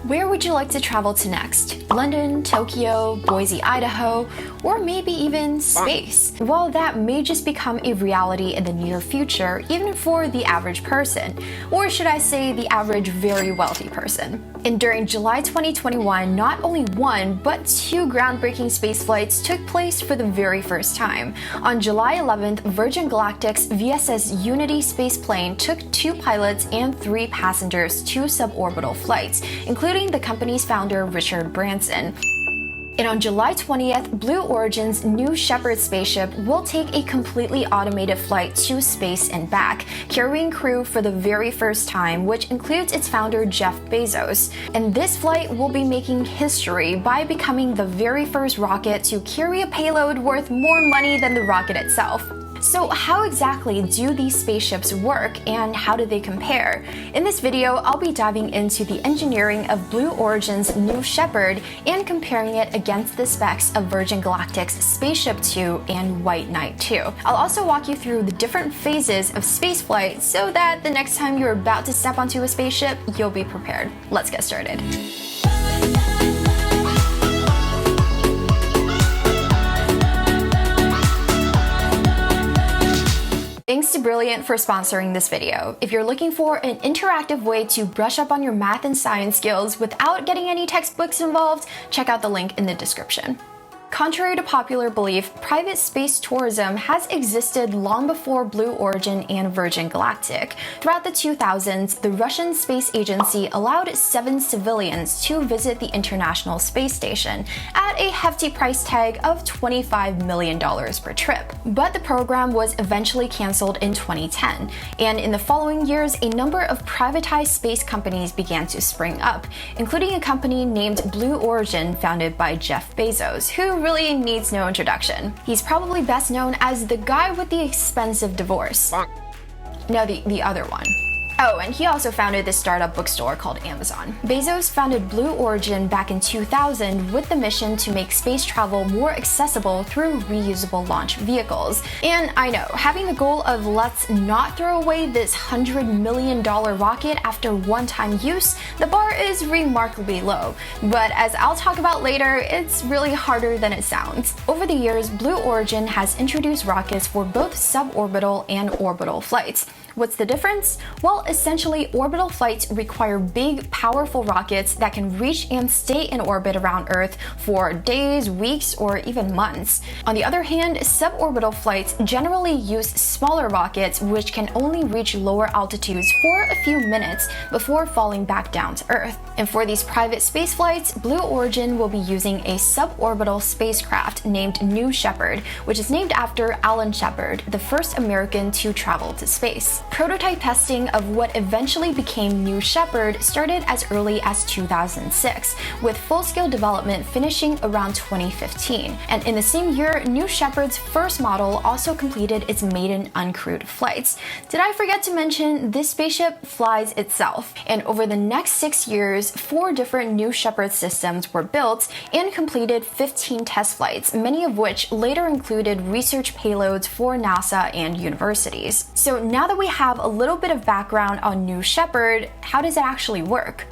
Where would you like to travel to next? London, Tokyo, Boise, Idaho, or maybe even space? Well, that may just become a reality in the near future, even for the average person, or should I say the average very wealthy person. And during July 2021, not only one, but two groundbreaking space flights took place for the very first time. On July 11th, Virgin Galactic's VSS Unity spaceplane took 2 pilots and 3 passengers to suborbital flights, including the company's founder Richard Branson. And on July 20th, Blue Origin's new Shepard spaceship will take a completely automated flight to space and back, carrying crew for the very first time, which includes its founder Jeff Bezos. And this flight will be making history by becoming the very first rocket to carry a payload worth more money than the rocket itself. So how exactly do these spaceships work and how do they compare? In this video, I'll be diving into the engineering of Blue Origin's new Shepard and comparing it against the specs of Virgin Galactic's SpaceShipTwo and WhiteKnightTwo. I'll also walk you through the different phases of spaceflight so that the next time you're about to step onto a spaceship, you'll be prepared. Let's get started. Thanks to Brilliant for sponsoring this video. If you're looking for an interactive way to brush up on your math and science skills without getting any textbooks involved, check out the link in the description. Contrary to popular belief, private space tourism has existed long before Blue Origin and Virgin Galactic. Throughout the 2000s, the Russian space agency allowed 7 civilians to visit the International Space Station at a hefty price tag of $25 million per trip. But the program was eventually canceled in 2010, and in the following years, a number of privatized space companies began to spring up, including a company named Blue Origin founded by Jeff Bezos, who really needs no introduction. He's probably best known as the guy with the expensive divorce. No, the other one. Oh, and he also founded this startup bookstore called Amazon. Bezos founded Blue Origin back in 2000 with the mission to make space travel more accessible through reusable launch vehicles. And I know, having the goal of let's not throw away this $100 million rocket after one-time use, the bar is remarkably low. But as I'll talk about later, it's really harder than it sounds. Over the years, Blue Origin has introduced rockets for both suborbital and orbital flights. What's the difference? Well, essentially, orbital flights require big, powerful rockets that can reach and stay in orbit around Earth for days, weeks, or even months. On the other hand, suborbital flights generally use smaller rockets which can only reach lower altitudes for a few minutes before falling back down to Earth. And for these private space flights, Blue Origin will be using a suborbital spacecraft named New Shepard, which is named after Alan Shepard, the first American to travel to space. Prototype testing of what eventually became New Shepard started as early as 2006, with full-scale development finishing around 2015. And in the same year, New Shepard's first model also completed its maiden uncrewed flights. Did I forget to mention, this spaceship flies itself? And over the next 6 years, 4 different New Shepard systems were built and completed 15 test flights, many of which later included research payloads for NASA and universities. So now that we have a little bit of background on New Shepard, how does it actually work?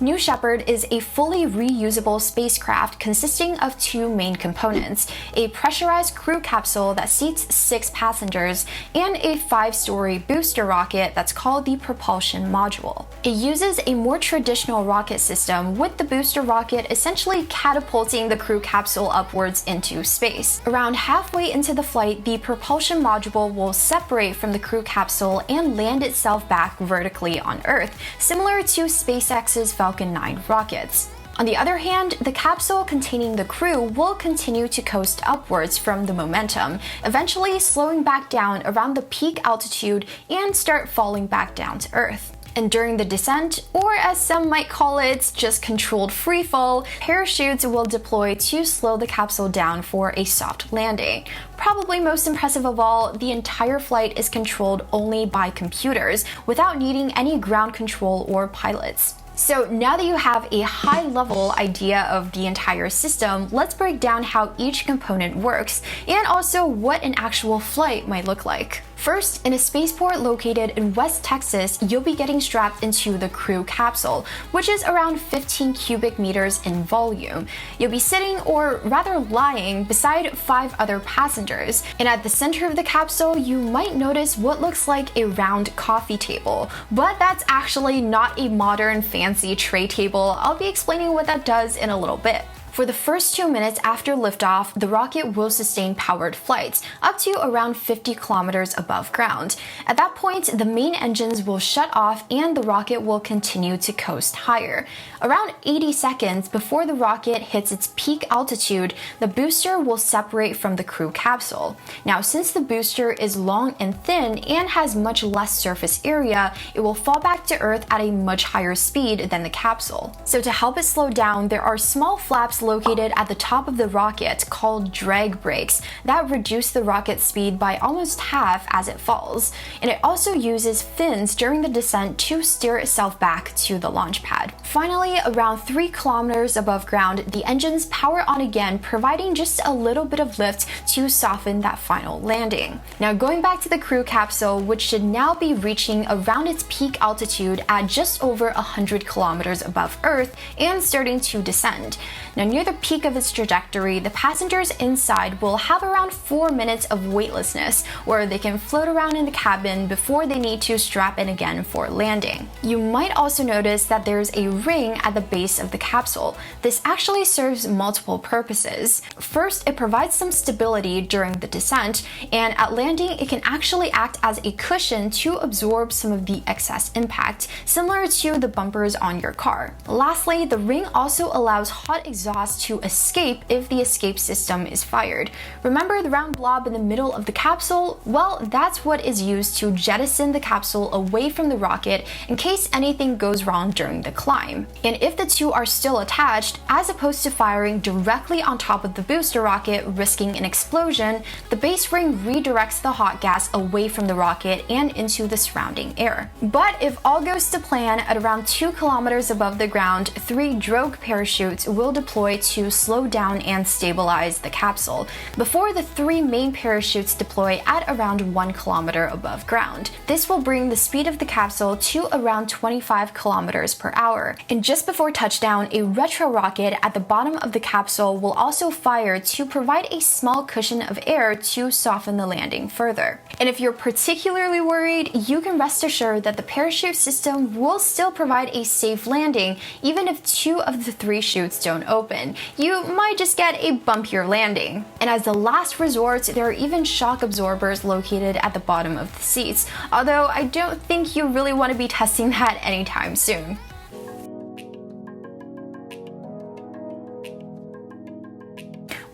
New Shepard is a fully reusable spacecraft consisting of 2 main components: a pressurized crew capsule that seats 6 passengers, and a 5-story booster rocket that's called the propulsion module. It uses a more traditional rocket system, with the booster rocket essentially catapulting the crew capsule upwards into space. Around halfway into the flight, the propulsion module will separate from the crew capsule and land itself back vertically on Earth, similar to SpaceX's Falcon 9 rockets. On the other hand, the capsule containing the crew will continue to coast upwards from the momentum, eventually slowing back down around the peak altitude and start falling back down to Earth. And during the descent, or as some might call it, just controlled freefall, parachutes will deploy to slow the capsule down for a soft landing. Probably most impressive of all, the entire flight is controlled only by computers, without needing any ground control or pilots. So now that you have a high-level idea of the entire system, let's break down how each component works and also what an actual flight might look like. First, in a spaceport located in West Texas, you'll be getting strapped into the crew capsule, which is around 15 cubic meters in volume. You'll be sitting, or rather lying, beside 5 other passengers. And at the center of the capsule, you might notice what looks like a round coffee table. But that's actually not a modern fancy tray table. I'll be explaining what that does in a little bit. For the first 2 minutes after liftoff, the rocket will sustain powered flights, up to around 50 kilometers above ground. At that point, the main engines will shut off and the rocket will continue to coast higher. Around 80 seconds before the rocket hits its peak altitude, the booster will separate from the crew capsule. Now, since the booster is long and thin and has much less surface area, it will fall back to Earth at a much higher speed than the capsule. So to help it slow down, there are small flaps located at the top of the rocket called drag brakes that reduce the rocket speed by almost half as it falls. And it also uses fins during the descent to steer itself back to the launch pad. Finally, around 3 kilometers above ground, the engines power on again, providing just a little bit of lift to soften that final landing. Now, going back to the crew capsule, which should now be reaching around its peak altitude at just over 100 kilometers above Earth and starting to descend. Now, near the peak of its trajectory, the passengers inside will have around 4 minutes of weightlessness, where they can float around in the cabin before they need to strap in again for landing. You might also notice that there's a ring at the base of the capsule. This actually serves multiple purposes. First, it provides some stability during the descent, and at landing, it can actually act as a cushion to absorb some of the excess impact, similar to the bumpers on your car. Lastly, the ring also allows hot exhaust to escape if the escape system is fired. Remember the round blob in the middle of the capsule? Well, that's what is used to jettison the capsule away from the rocket in case anything goes wrong during the climb. And if the two are still attached, as opposed to firing directly on top of the booster rocket, risking an explosion, the base ring redirects the hot gas away from the rocket and into the surrounding air. But if all goes to plan, at around 2 kilometers above the ground, 3 drogue parachutes will deploy to slow down and stabilize the capsule, before the 3 main parachutes deploy at around 1 kilometer above ground. This will bring the speed of the capsule to around 25 kilometers per hour. And just before touchdown, a retro rocket at the bottom of the capsule will also fire to provide a small cushion of air to soften the landing further. And if you're particularly worried, you can rest assured that the parachute system will still provide a safe landing even if 2 of the 3 chutes don't open. You might just get a bumpier landing. And as the last resort, there are even shock absorbers located at the bottom of the seats, although I don't think you really want to be testing that anytime soon.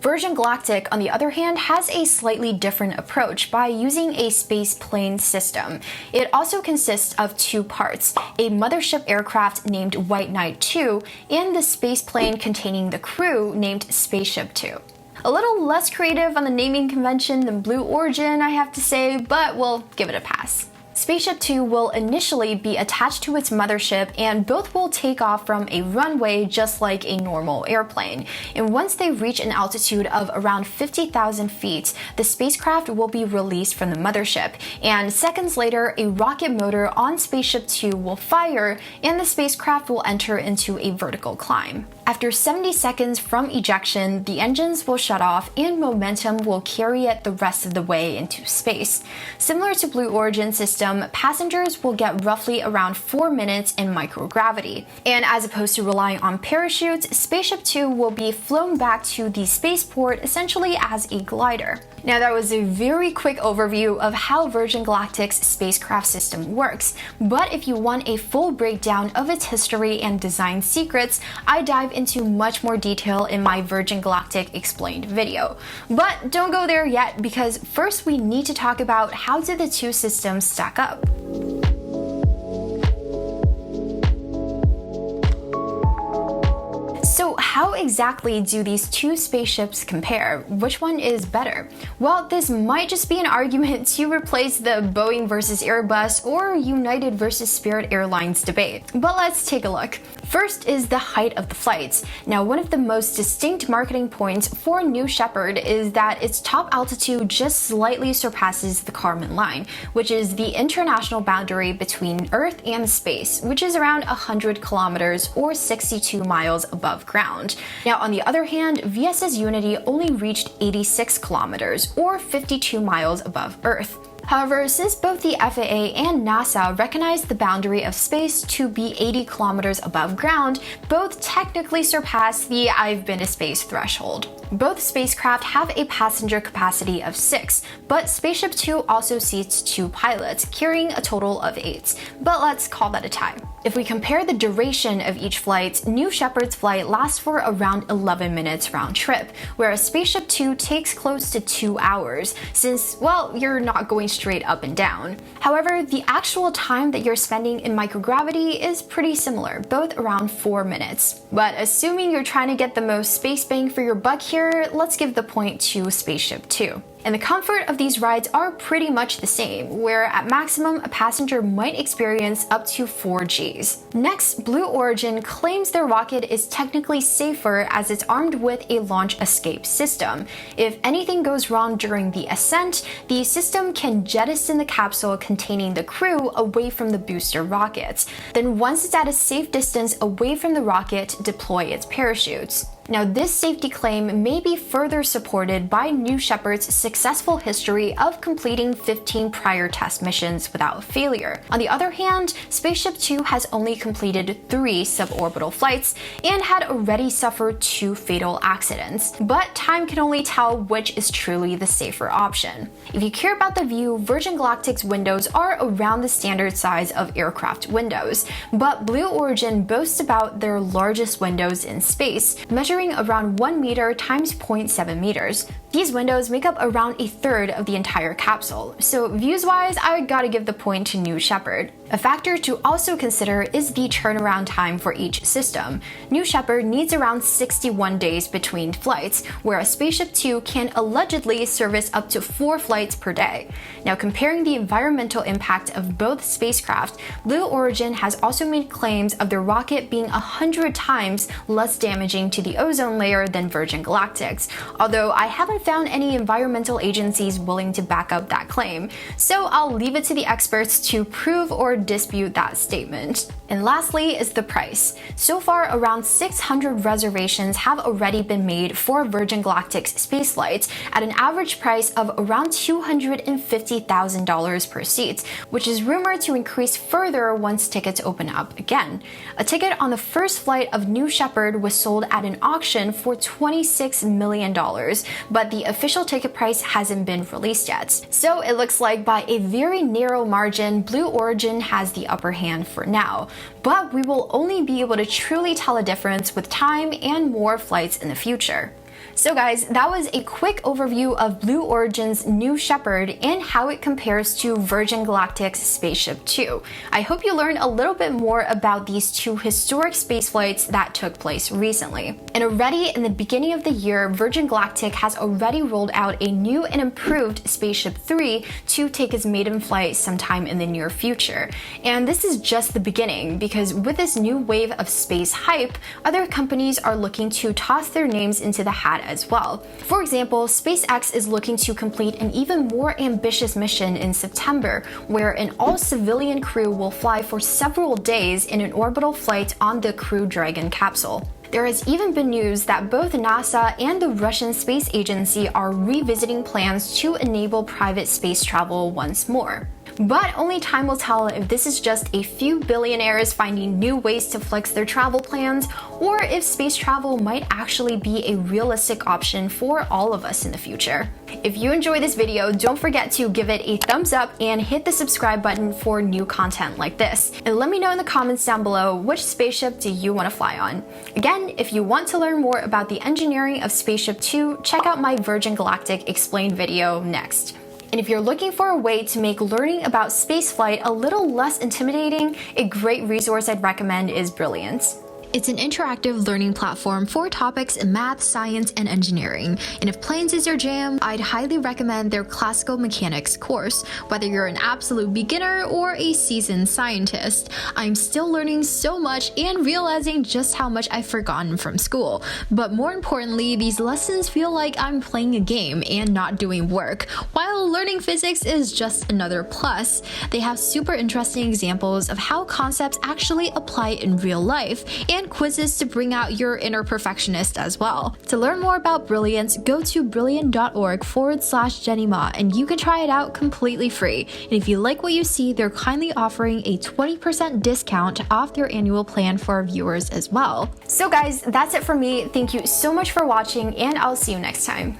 Virgin Galactic, on the other hand, has a slightly different approach by using a space plane system. It also consists of 2 parts, a mothership aircraft named WhiteKnightTwo and the space plane containing the crew named SpaceShipTwo. A little less creative on the naming convention than Blue Origin, I have to say, but we'll give it a pass. SpaceShipTwo will initially be attached to its mothership, and both will take off from a runway just like a normal airplane. And once they reach an altitude of around 50,000 feet, the spacecraft will be released from the mothership, and seconds later, a rocket motor on SpaceShipTwo will fire, and the spacecraft will enter into a vertical climb. After 70 seconds from ejection, the engines will shut off and momentum will carry it the rest of the way into space. Similar to Blue Origin system, passengers will get roughly around 4 minutes in microgravity. And as opposed to relying on parachutes, SpaceShipTwo will be flown back to the spaceport essentially as a glider. Now, that was a very quick overview of how Virgin Galactic's spacecraft system works, but if you want a full breakdown of its history and design secrets, I dive into much more detail in my Virgin Galactic Explained video. But don't go there yet, because first we need to talk about how did the 2 systems stack up. So how how exactly do these two spaceships compare? Which one is better? Well, this might just be an argument to replace the Boeing versus Airbus or United versus Spirit Airlines debate. But let's take a look. First is the height of the flights. Now, one of the most distinct marketing points for New Shepard is that its top altitude just slightly surpasses the Kármán line, which is the international boundary between Earth and space, which is around 100 kilometers or 62 miles above ground. Now, on the other hand, VSS Unity only reached 86 kilometers or 52 miles above Earth. However, since both the FAA and NASA recognize the boundary of space to be 80 kilometers above ground, both technically surpass the "I've been to space" threshold. Both spacecraft have a passenger capacity of 6, but SpaceShipTwo also seats 2 pilots, carrying a total of 8. But let's call that a tie. If we compare the duration of each flight, New Shepard's flight lasts for around 11 minutes round trip, whereas SpaceShipTwo takes close to 2 hours, since, well, you're not going straight up and down. However, the actual time that you're spending in microgravity is pretty similar, both around 4 minutes. But assuming you're trying to get the most space bang for your buck here, let's give the point to SpaceShipTwo. And the comfort of these rides are pretty much the same, where at maximum a passenger might experience up to 4 Gs. Next, Blue Origin claims their rocket is technically safer as it's armed with a launch escape system. If anything goes wrong during the ascent, the system can jettison the capsule containing the crew away from the booster rockets. Then once it's at a safe distance away from the rocket, deploy its parachutes. Now, this safety claim may be further supported by New Shepard's successful history of completing 15 prior test missions without failure. On the other hand, SpaceShipTwo has only completed 3 suborbital flights and had already suffered 2 fatal accidents. But time can only tell which is truly the safer option. If you care about the view, Virgin Galactic's windows are around the standard size of aircraft windows, but Blue Origin boasts about their largest windows in space, measuring around 1 meter times 0.7 meters. These windows make up around a third of the entire capsule, so views-wise, I gotta give the point to New Shepard. A factor to also consider is the turnaround time for each system. New Shepard needs around 61 days between flights, whereas SpaceShipTwo can allegedly service up to 4 flights per day. Now, comparing the environmental impact of both spacecraft, Blue Origin has also made claims of their rocket being 100 times less damaging to the ozone layer than Virgin Galactic's, although I haven't found any environmental agencies willing to back up that claim, so I'll leave it to the experts to prove or dispute that statement. And lastly is the price. So far, around 600 reservations have already been made for Virgin Galactic's spaceflights at an average price of around $250,000 per seat, which is rumored to increase further once tickets open up again. A ticket on the first flight of New Shepard was sold at an auction for $26 million, but the official ticket price hasn't been released yet. So it looks like by a very narrow margin, Blue Origin has the upper hand for now. But we will only be able to truly tell a difference with time and more flights in the future. So guys, that was a quick overview of Blue Origin's New Shepard and how it compares to Virgin Galactic's SpaceShipTwo. I hope you learned a little bit more about these 2 historic spaceflights that took place recently. And already in the beginning of the year, Virgin Galactic has already rolled out a new and improved SpaceShip3 to take its maiden flight sometime in the near future. And this is just the beginning, because with this new wave of space hype, other companies are looking to toss their names into the hat as well. For example, SpaceX is looking to complete an even more ambitious mission in September, where an all-civilian crew will fly for several days in an orbital flight on the Crew Dragon capsule. There has even been news that both NASA and the Russian Space Agency are revisiting plans to enable private space travel once more. But only time will tell if this is just a few billionaires finding new ways to flex their travel plans, or if space travel might actually be a realistic option for all of us in the future. If you enjoyed this video, don't forget to give it a thumbs up and hit the subscribe button for new content like this. And let me know in the comments down below, which spaceship do you want to fly on? Again, if you want to learn more about the engineering of SpaceShipTwo, check out my Virgin Galactic Explained video next. And if you're looking for a way to make learning about spaceflight a little less intimidating, a great resource I'd recommend is Brilliant. It's an interactive learning platform for topics in math, science, and engineering. And if planes is your jam, I'd highly recommend their classical mechanics course. Whether you're an absolute beginner or a seasoned scientist, I'm still learning so much and realizing just how much I've forgotten from school. But more importantly, these lessons feel like I'm playing a game and not doing work. While learning physics is just another plus, they have super interesting examples of how concepts actually apply in real life, and quizzes to bring out your inner perfectionist as well. To learn more about Brilliance, go to brilliant.org/Jenny Ma and you can try it out completely free. And if you like what you see, they're kindly offering a 20% discount off their annual plan for our viewers as well. So guys, that's it for me. Thank you so much for watching and I'll see you next time.